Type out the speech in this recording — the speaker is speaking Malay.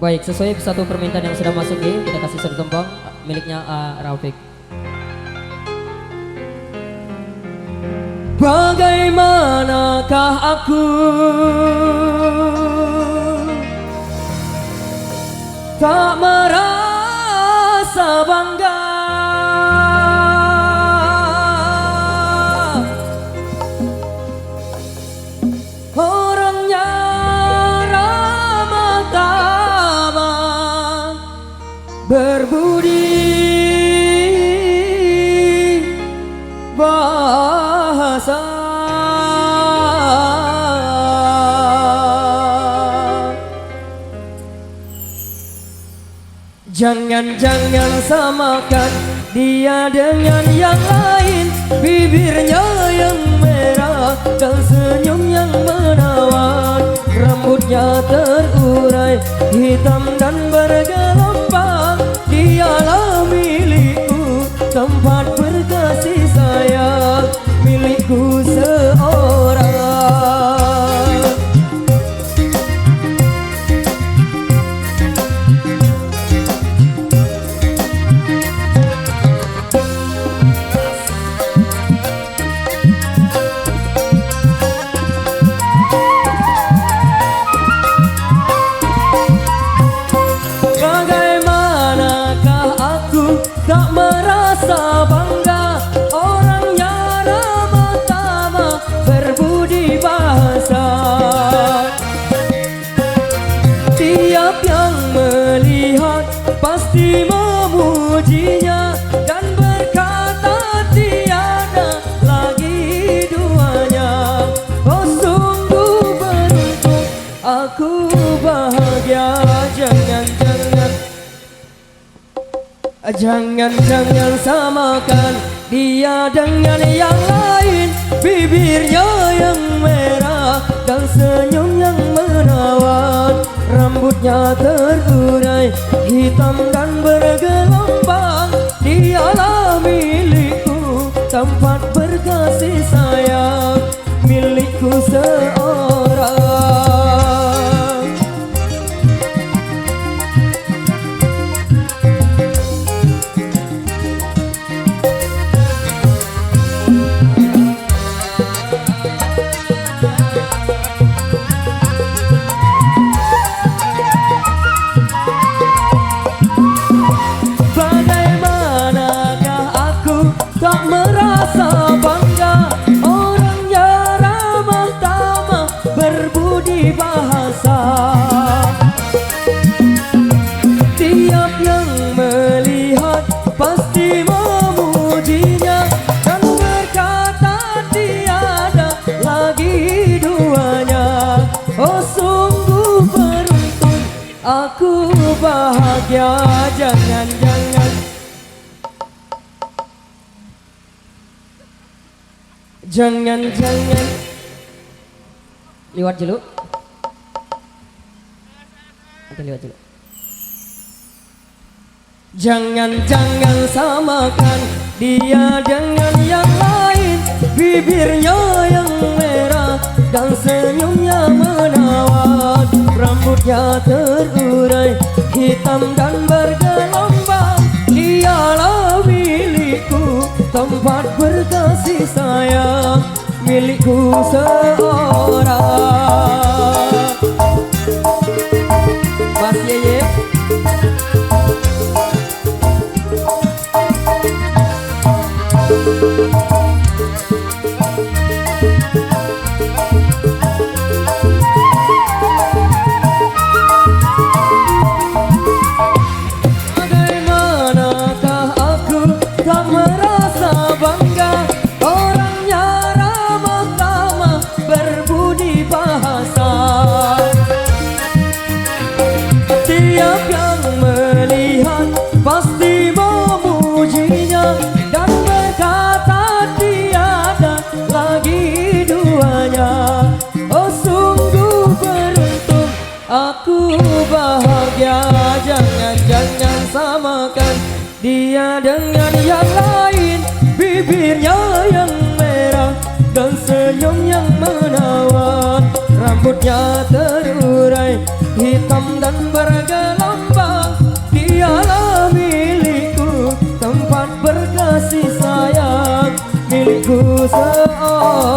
Baik, sesuai satu permintaan yang sudah masuk nih, kita kasih satu tembang miliknya Rafiq. Bagaimanakah aku tak merasa bangga orangnya ramah tamah berbudi bahasa. Jangan-jangan samakan dia dengan yang lain, bibirnya yang merah dan senyum yang menawan, rambutnya terurai hitam dan bergelombang. Dialah milikku, tempat berkasih sayang, milikku seorang. Tak merasa bangga orangnya ramah tamah berbudi bahasa. Tiap yang melihat pasti memujinya dan berkata tiada lagi duanya. Oh sungguh beruntung, aku bahagia. Jangan-jangan samakan dia dengan yang lain, bibirnya yang merah dan senyum yang menawan, rambutnya terurai hitam dan bergelombang. Dialah milikku, tempat berkasih sayang, milikku seorang. Tak merasa bangga orangnya ramah tamah berbudi bahasa. Tiap yang melihat pasti memujinya dan berkata tiada lagi duanya. Oh sungguh beruntung, aku bahagia. Jangan-jangan lewat dulu. Nanti lewat dulu. Jangan-jangan samakan dia dengan yang lain, bibirnya yang merah dan senyumnya menawan, rambutnya terurai hitam dan bergelombang. Dialah milikku, tempat berkasih sayang, milikku seorang. Mas Yeye. Bagaimanakah aku tak merasa bangga orangnya ramah tamah berbudi bahasa. Tiap yang melihat pasti memujinya dan berkata tiada lagi duanya. Oh sungguh beruntung, aku bahagia. Jangan-jangan samakan dia dengan yang lain, bibirnya yang merah dan senyum yang menawan, rambutnya terurai hitam dan bergelombang, dialah milikku, tempat berkasih sayang, milikku seorang.